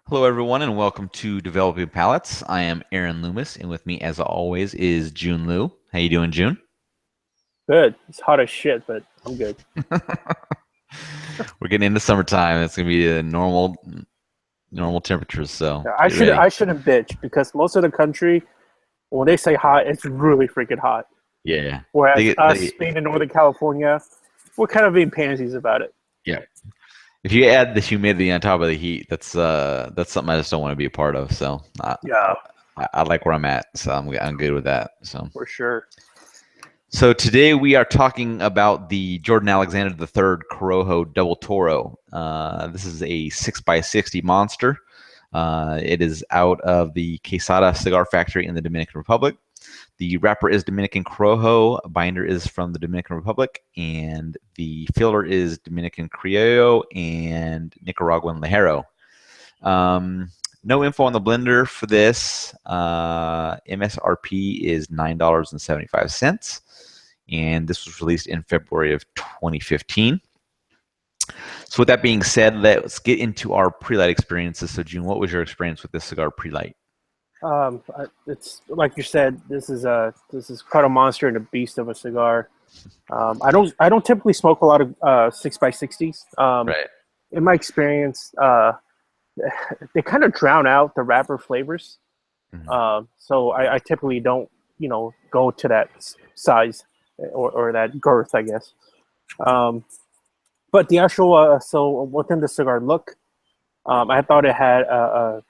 Hello, everyone, and welcome to Developing Palates. I am Aaron Loomis, and with me, as always, is Jiunn Liu. How you doing, June? Good. It's hot as shit, but I'm good. We're getting into summertime. It's gonna be a normal temperatures, so I get should ready. I shouldn't bitch because most of the country, when they say hot, it's really freaking hot. Yeah, Whereas they us they being in Northern California, we're kind of being pansies about it. yeah. If you add the humidity on top of the heat, that's something I just don't want to be a part of. So Yeah, I like where I'm at, so I'm good with that. for sure. So today we are talking about the Jordan Alexander III Corojo Double Toro. This is a 6x60 monster. It is out of the Quesada Cigar Factory in the Dominican Republic. The wrapper is Dominican Corojo, binder is from the Dominican Republic, and the filler is Dominican Criollo and Nicaraguan Ligero. No info on the blender for this. MSRP is $9.75, and this was released in February of 2015. So, with that being said, let's get into our pre-light experiences. So, June, what was your experience with this cigar pre-light? It's like you said. This is quite a monster and a beast of a cigar. I don't typically smoke a lot of 6x60s. Right. In my experience, they kind of drown out the wrapper flavors. Mhm. So I typically don't, go to that size or that girth, I guess. Um, but the actual, so within the cigar look, I thought it had a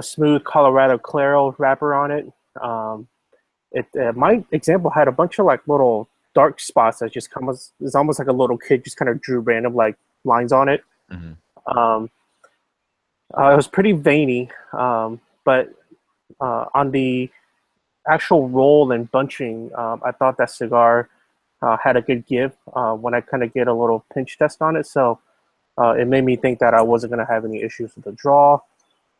smooth Colorado Claro wrapper on it. My example had a bunch of like little dark spots that just come as it's almost like a little kid just kind of drew random like lines on it. Mhm. Um, it was pretty veiny, but on the actual roll and bunching, I thought that cigar had a good give when I kind of get a little pinch test on it. So it made me think that I wasn't going to have any issues with the draw.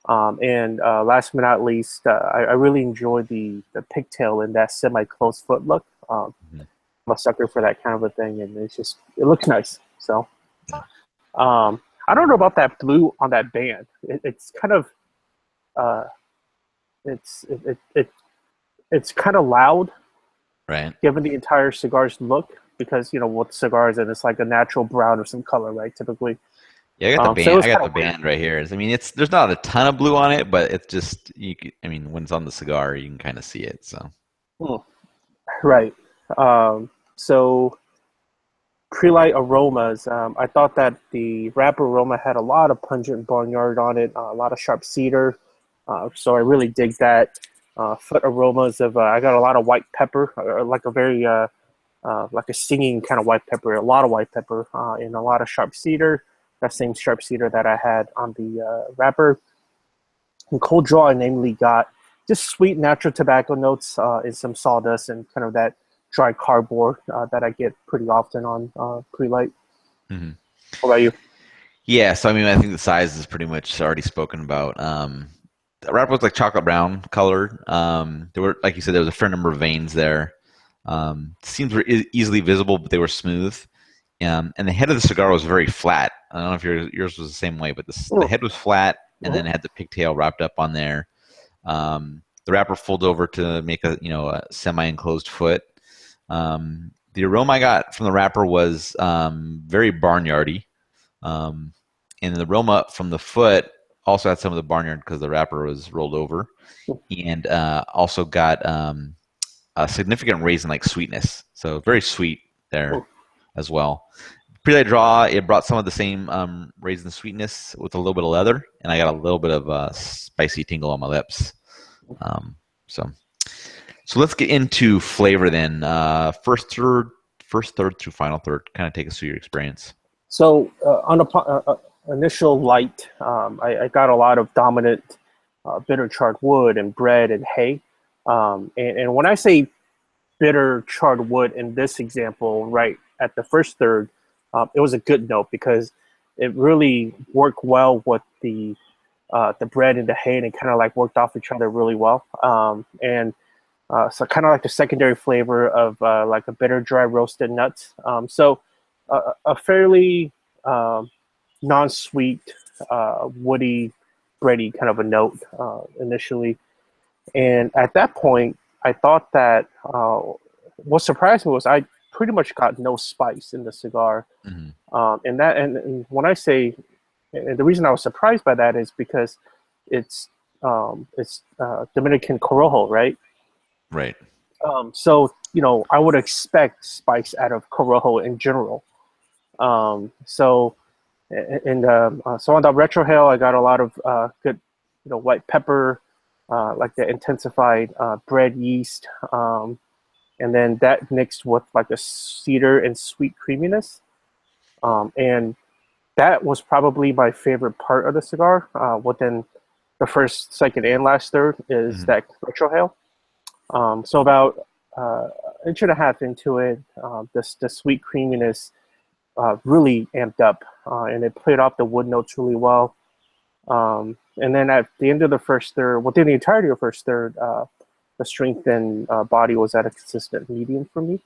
And last but not least, I really enjoyed the pigtail in that semi-close foot look. Mhm. I'm a sucker for that kind of a thing, and it looks nice. So I don't know about that blue on that band. It's kind of uh, it's kind of loud Right. given the entire cigar's look because with cigars and it's like a natural brown or some color, right? Typically, Yeah, I got the so it band. was I got kind the of weird. band right here. I mean, there's not a ton of blue on it, but it's just I mean, when it's on the cigar, you can kind of see it. So, Hmm. Right. So Prelight aromas. I thought that the wrapper aroma had a lot of pungent barnyard on it, a lot of sharp cedar. So I really dig that. Foot aromas of I got a lot of white pepper, like a very like a singing kind of white pepper, a lot of white pepper, and a lot of sharp cedar. That same sharp cedar that I had on the wrapper. And cold draw, I namely got just sweet natural tobacco notes and some sawdust and kind of that dry cardboard that I get pretty often on pre-light. mhm. What about you? Yeah. So, I mean, I think the size is pretty much already spoken about. The wrapper was like chocolate brown colored. There were, like you said, there was a fair number of veins there. Seems were easily visible, but they were smooth. And the head of the cigar was very flat. I don't know if yours was the same way, but the Mm, head was flat, and mhm. then it had the pigtail wrapped up on there. The wrapper folds over to make a semi-enclosed foot. The aroma I got from the wrapper was very barnyardy, um, and the aroma from the foot also had some of the barnyard because the wrapper was rolled over, and also got a significant raisin-like sweetness. So very sweet there as well. Pre-light draw, it brought some of the same raisin sweetness with a little bit of leather, and I got a little bit of spicy tingle on my lips. Um, so, so let's get into flavor then. First third through final third. Kind of take us through your experience. So on the initial light, I got a lot of dominant bitter charred wood and bread and hay. And when I say bitter charred wood in this example, right at the first third, it was a good note because it really worked well with the bread and the hay, and it kind of like worked off each other really well. And so kind of like the secondary flavor of like a bitter dry roasted nuts. So a fairly um, non-sweet, woody. bready kind of a note initially. And at that point, I thought that what surprised me was I pretty much got no spice in the cigar. Hmm. And when I say, and the reason I was surprised by that is because it's Dominican Corojo, right? Right. So I would expect spice out of Corojo in general. So so on the retrohale, I got a lot of good, white pepper, like the intensified bread yeast, and then that mixed with like a cedar and sweet creaminess, and that was probably my favorite part of the cigar. Within the first, second, and last third is Hmm. that retrohale. So about inch and a half into it, the sweet creaminess really amped up, and it played off the wood notes really well. And then at the end of the first third, within the entirety of the first third, the strength and body was at a consistent medium for me.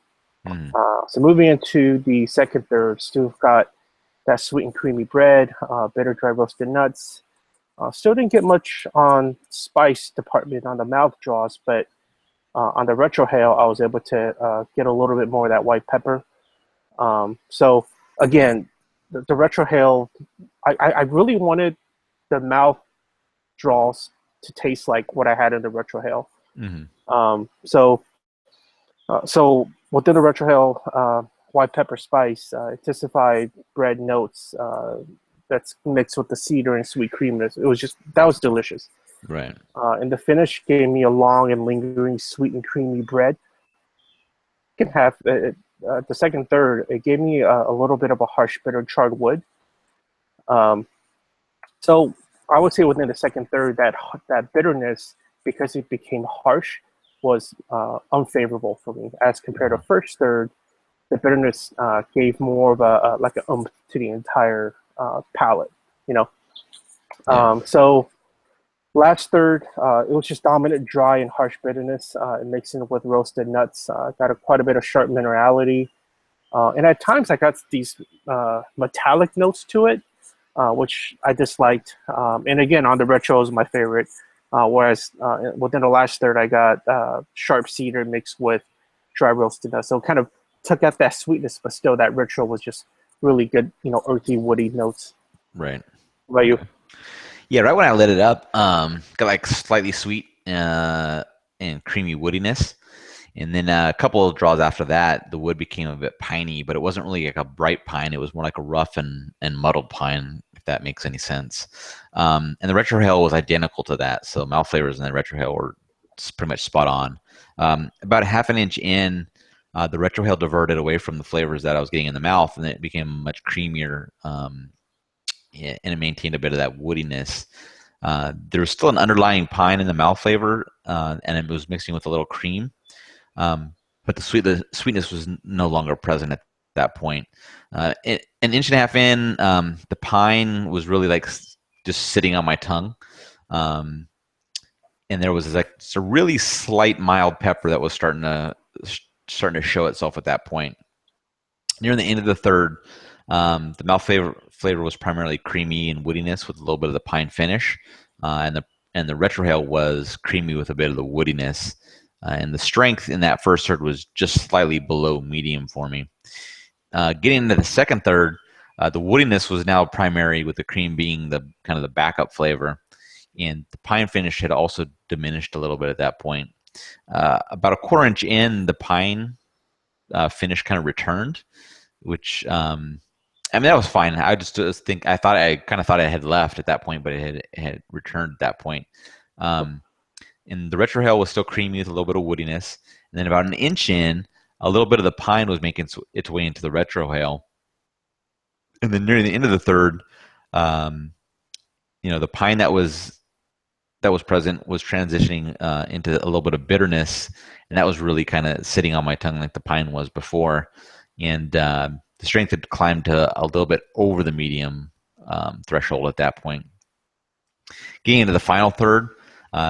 Hmm. So moving into the second third, still got that sweet and creamy bread, bitter dry roasted nuts. Still didn't get much on spice department on the mouth draws, but on the retrohale, I was able to get a little bit more of that white pepper. So again, the retrohale, I really wanted the mouth draws to taste like what I had in the retrohale. Hmm. So within the retrohale, white pepper spice, intensified bread notes that's mixed with the cedar and sweet creaminess. It was just that was delicious. Right. And the finish gave me a long and lingering sweet and creamy bread. Second half, the second third, it gave me a little bit of a harsh, bitter charred wood. Um, so I would say within the second third, that bitterness, because it became harsh, was unfavorable for me as compared to Hmm. first third. The bitterness gave more of a like an oomph to the entire palate, you know. Yeah. So last third, it was just dominant dry and harsh bitterness, mixing with roasted nuts. Got quite a bit of sharp minerality, and at times I got these metallic notes to it, which I disliked. And again, on the retro is my favorite. Whereas within the last third, I got sharp cedar mixed with dry roasted nuts. So kind of took out that sweetness, but still that retro was just really good, earthy, woody notes. Right. What about you? Okay. Yeah, right when I lit it up, got like slightly sweet and creamy woodiness. And then a couple of draws after that, the wood became a bit piney, but it wasn't really like a bright pine. It was more like a rough and muddled pine, if that makes any sense. And the retrohale was identical to that. So mouth flavors in the retrohale were pretty much spot on. About a half an inch in, the retrohale diverted away from the flavors that I was getting in the mouth, and it became much creamier. Yeah, and it maintained a bit of that woodiness. There was still an underlying pine in the mouth flavor, and it was mixing with a little cream. But the sweetness was no longer present at that point. An inch and a half in, the pine was really like just sitting on my tongue. Um, and there was like just a really slight mild pepper that was starting to show itself at that point. Near the end of the third, the mouth flavor was primarily creamy and woodiness with a little bit of the pine finish, and the retrohale was creamy with a bit of the woodiness. And the strength in that first third was just slightly below medium for me. Getting into the second third, the woodiness was now primary, with the cream being the kind of the backup flavor, and the pine finish had also diminished a little bit at that point. About a quarter inch in, the pine finish kind of returned, which I mean that was fine. I just think I kind of thought it had left at that point, but it had returned at that point. Um, and the retrohale was still creamy with a little bit of woodiness. And then about an inch in, a little bit of the pine was making its way into the retrohale. And then near the end of the third, um, the pine that was present was transitioning into a little bit of bitterness, and that was really kind of sitting on my tongue like the pine was before. And the strength had climbed to a little bit over the medium threshold at that point. Getting into the final third,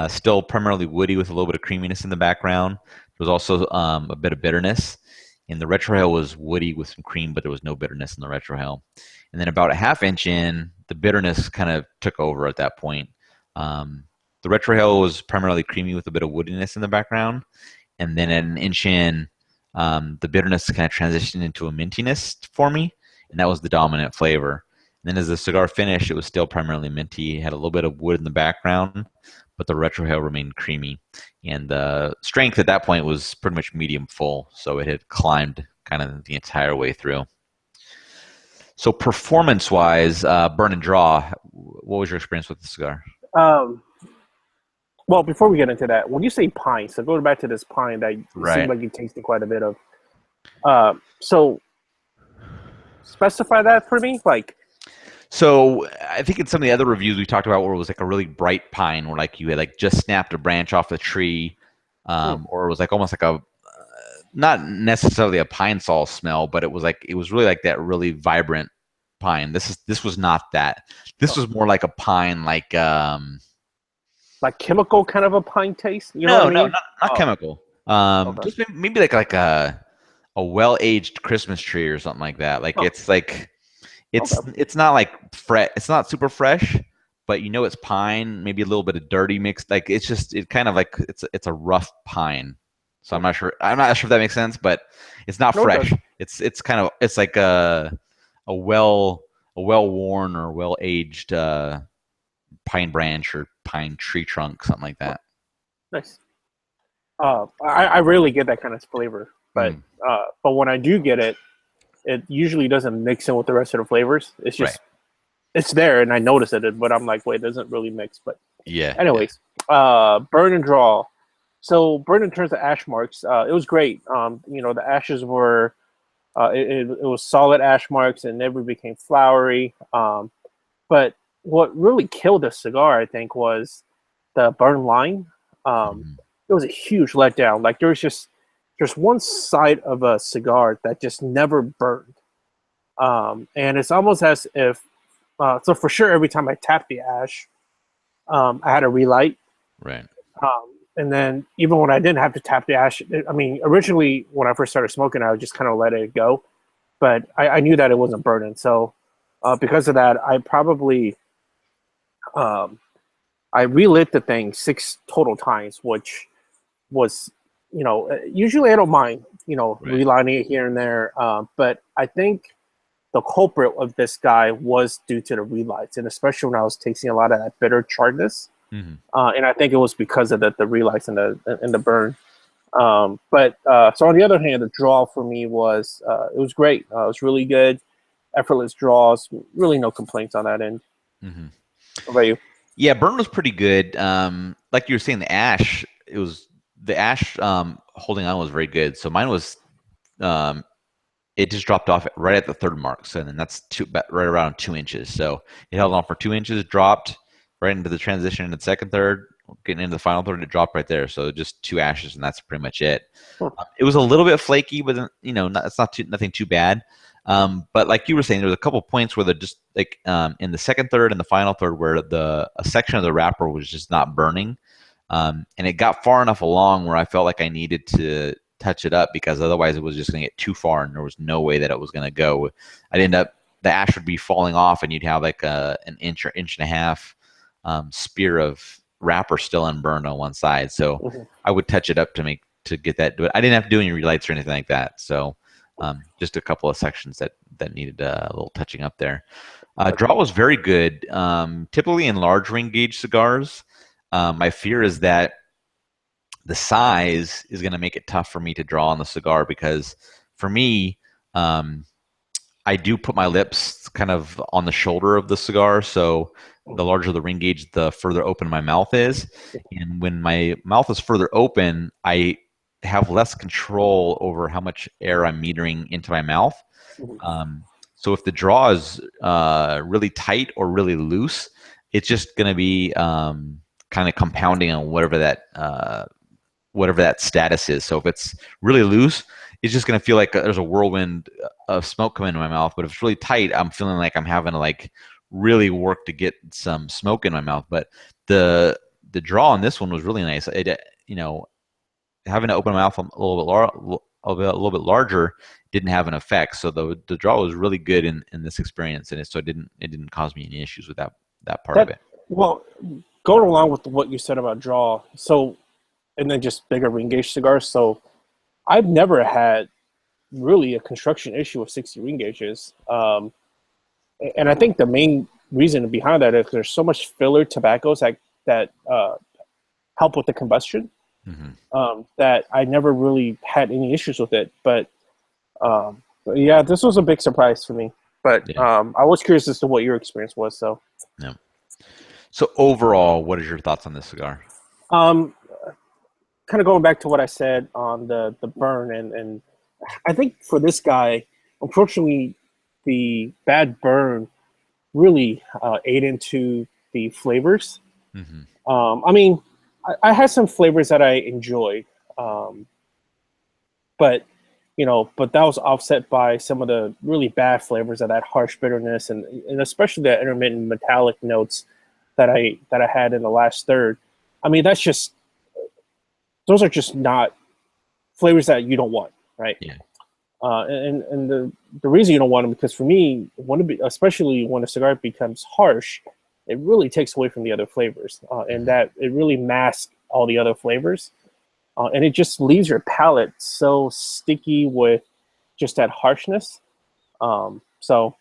still primarily woody with a little bit of creaminess in the background. There was also a bit of bitterness. And the retrohale was woody with some cream, but there was no bitterness in the retrohale. And then about a half inch in, the bitterness kind of took over at that point. Um, the retrohale was primarily creamy with a bit of woodiness in the background, and then at an inch in, the bitterness kind of transitioned into a mintiness for me, and that was the dominant flavor. And then as the cigar finished, it was still primarily minty. It had a little bit of wood in the background, but the retrohale remained creamy. And the strength at that point was pretty much medium full, so it had climbed kind of the entire way through. So performance-wise, burn and draw, what was your experience with the cigar? Um, well, before we get into that, when you say pine, so going back to this pine that it seemed Right. like you tasted quite a bit of. So specify that for me. Like, So I think in some of the other reviews we talked about where it was like a really bright pine, where like you had like just snapped a branch off the tree, hmm, or it was like almost like a not necessarily a pine sol smell, but it was really like that really vibrant pine. This was not that. This oh, was more like a pine, like chemical kind of a pine taste. You know what I no, no, mean? not Oh, chemical. okay. Just maybe like a well aged Christmas tree or something like that. Oh, okay. It's not like it's not super fresh, but you know it's pine, maybe a little bit of dirty mixed. Like it kind of like it's a rough pine. So Hmm. I'm not sure if that makes sense, but it's not No, it fresh. does. It's kind of it's like a well a well worn or well aged pine branch or pine tree trunk, something like Oh, that. nice. I rarely get that kind of flavor, Mm, but when I do get it, it usually doesn't mix in with the rest of the flavors. It's right. just it's there, and I notice it, but I'm like, wait, it doesn't really mix. But Yeah. Yeah. anyways, burn and draw. So burn in terms of ash marks, it was great. The ashes were it was solid ash marks and never became flowery. But what really killed the cigar, I think, was the burn line. Um, Mhm. it was a huge letdown. Like there's one side of a cigar that just never burned, and it's almost as if so for sure every time I tapped the ash, I had to relight. Right. And then even when I didn't have to tap the ash, I mean, originally when I first started smoking, I would just kind of let it go, but I knew that it wasn't burning. So because of that, um, I relit the thing 6 total times, which was, usually I don't mind, Right. relighting it here and there. But I think the culprit of this guy was due to the relights, and especially when I was tasting a lot of that bitter charredness. Hmm. And I think it was because of the relights and the burn. But so on the other hand, the draw for me was it was great. It was really good, effortless draws. Really, no complaints on that end. Hmm. What about you? Yeah, burn was pretty good. Like you were saying, the ash holding on was very good. So mine was um, it just dropped off right at the third mark. So then that's right around 2 inches. So it held on for 2 inches, dropped right into the transition into the second third, getting into the final third, it dropped right there. So just two ashes, and that's pretty much it. Hmm. It was a little bit flaky, but it's not nothing too bad. But like you were saying, there was a couple points where they're just like in the second third and the final third where a section of the wrapper was just not burning, and it got far enough along where I felt like I needed to touch it up because otherwise it was just going to get too far and there was no way that it was going to go. I'd end up the ash would be falling off and you'd have like an inch or inch and a half spear of wrapper still unburned on one side. So Mhm. I would touch it up to get that. But I didn't have to do any relights or anything like that. So just a couple of sections that needed a little touching up there. Gotcha. Draw was very good. Typically in large ring gauge cigars, my fear is that the size is going to make it tough for me to draw on the cigar because for me, um, I do put my lips kind of on the shoulder of the cigar. So the larger the ring gauge, the further open my mouth is. And when my mouth is further open, I have less control over how much air I'm metering into my mouth. Mhm. Um, so if the draw is really tight or really loose, it's just going to be kind of compounding on whatever that status is. So if it's really loose, it's just going to feel like there's a whirlwind of smoke coming into my mouth. But if it's really tight, I'm feeling like I'm having to like really work to get some smoke in my mouth. But the the draw on this one was really nice. Having to open my mouth a little bit a little bit larger didn't have an effect. So the draw was really good in this experience, and so it didn't cause me any issues with that part of That it. well, going along with what you said about draw, so and then just bigger ring gauge cigars. So I've never had really a construction issue with 60 ring gauges, and I think the main reason behind that is there's so much filler tobaccos that help with the combustion, Hmm. that I never really had any issues with it. But yeah, this was a big surprise for me. But Yeah. I was curious as to what your experience was. So Yeah. So overall, what is your thoughts on this cigar? um, kind of going back to what I said on the burn, and I think for this guy, unfortunately, the bad burn really ate into the flavors. Hmm. I mean, I had some flavors that I enjoyed, um, but but that was offset by some of the really bad flavors of that harsh bitterness, and especially the intermittent metallic notes that I had in the last third. I mean, those are just not flavors that you don't want, right? Yeah. And the reason you don't want them, because for me, especially when a cigar becomes harsh, it really takes away from the other flavors, and Hmm. that it really masks all the other flavors, and it just leaves your palate so sticky with just that harshness. So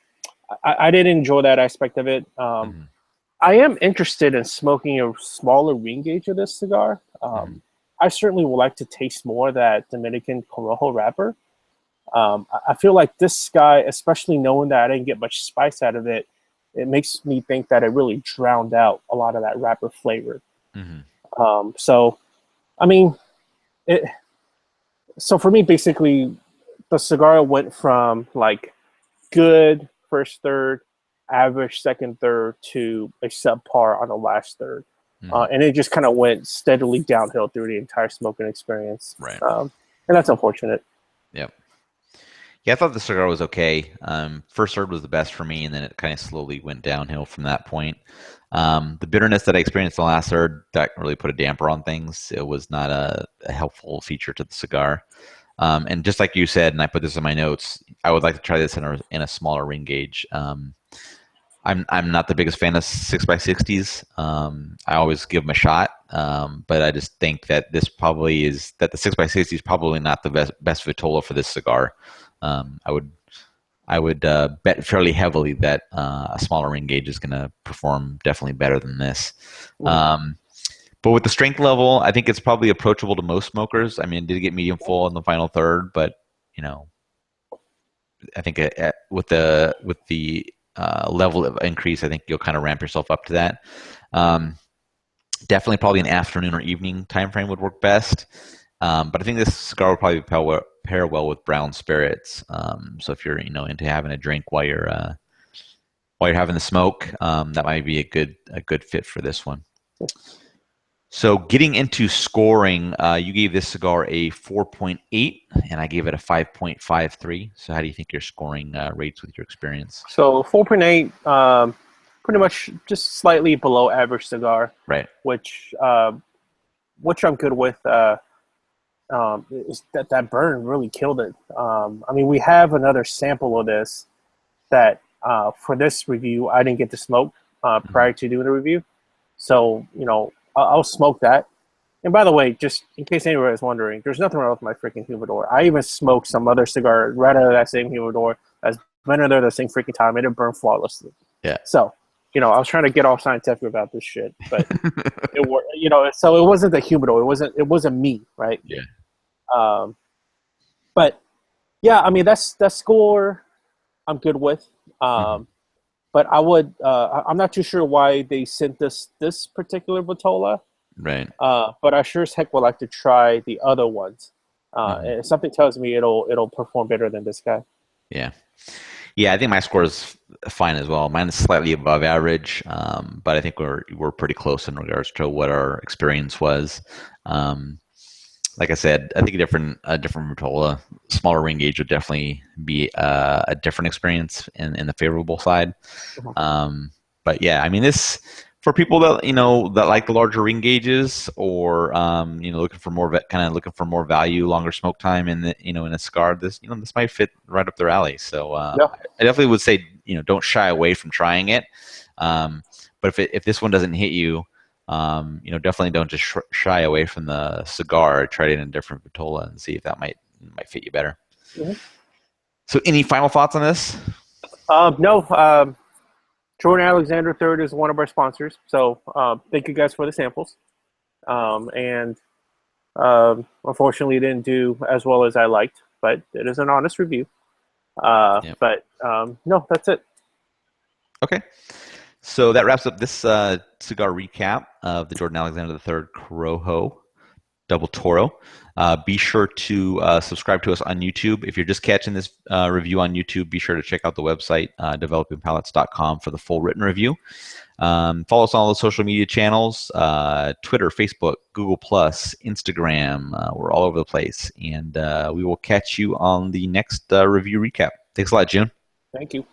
I did enjoy that aspect of it. Hmm. I am interested in smoking a smaller ring gauge of this cigar. Hmm. I certainly would like to taste more of that Dominican Corojo wrapper. I feel like this guy, especially knowing that I didn't get much spice out of it, it makes me think that it really drowned out a lot of that wrapper flavor. Hmm. So, I mean, it, so for me, basically, the cigar went from like good first third, average second third, to a subpar on the last third. Hmm. And it just kind of went steadily downhill through the entire smoking experience. Right. And that's unfortunate. Yep. Yeah, I thought the cigar was okay. First serve was the best for me, and then it kind of slowly went downhill from that point. The bitterness that I experienced in the last third, that really put a damper on things. It was not a helpful feature to the cigar. And just like you said, and I put this in my notes, I would like to try this in a smaller ring gauge. I'm not the biggest fan of 6x60s. I always give them a shot, but I just think that the 6x60 is probably not the best Vitola for this cigar. I would bet fairly heavily that a smaller ring gauge is going to perform definitely better than this. Mhm. Um, but with the strength level, I think it's probably approachable to most smokers. I mean, it did get medium full in the final third, but you know, I think with the level of increase, I think you'll kind of ramp yourself up to that. Um, Definitely, probably an afternoon or evening time frame would work best. But I think this cigar would probably pair well with brown spirits. So if you're into having a drink while you're having the smoke, that might be a good fit for this one. So getting into scoring, you gave this cigar a 4.8, and I gave it a 5.53. So how do you think your scoring rates with your experience? So 4.8, pretty much just slightly below average cigar, Right. which which I'm good with. Is that burn really killed it. I mean, we have another sample of this that for this review I didn't get to smoke Mhm. prior to doing the review, so I'll smoke that. And by the way, just in case anyone is wondering, there's nothing wrong with my freaking humidor. I even smoked some other cigar right out of that same humidor that's been in there the same freaking time, and it burned flawlessly. Yeah. So, I was trying to get all scientific about this shit, but it worked. So it wasn't the humidor. It wasn't me, right? Yeah. Um, but yeah, I mean that score I'm good with. Mhm. But I'm not too sure why they sent this particular Vitola. Right. But I sure as heck would like to try the other ones. Mhm. And something tells me it'll perform better than this guy. Yeah. Yeah, I think my score is fine as well. Mine is slightly above average, but I think we're pretty close in regards to what our experience was. Um, like I said, I think a different Rotolo, smaller ring gauge would definitely be a different experience in the favorable side. Mhm. Um, but yeah, I mean, this for people that like the larger ring gauges, or looking for looking for more value, longer smoke time in a cigar. This might fit right up their alley. So Yeah. I definitely would say don't shy away from trying it. Um, but if this one doesn't hit you, Definitely don't just shy away from the cigar. Try it in a different vitola and see if that might fit you better. Mhm. So, any final thoughts on this? No, Jordan Alexander Third is one of our sponsors, so thank you guys for the samples. And unfortunately, it didn't do as well as I liked, but it is an honest review. Yeah. But no, that's it. Okay. So that wraps up this cigar recap of the Jordan Alexander III Corojo Double Toro. Be sure to subscribe to us on YouTube. If you're just catching this review on YouTube, be sure to check out the website, developingpalates.com, for the full written review. Follow us on all the social media channels, Twitter, Facebook, Google+, Instagram. We're all over the place. And we will catch you on the next review recap. Thanks a lot, Jiunn. Thank you.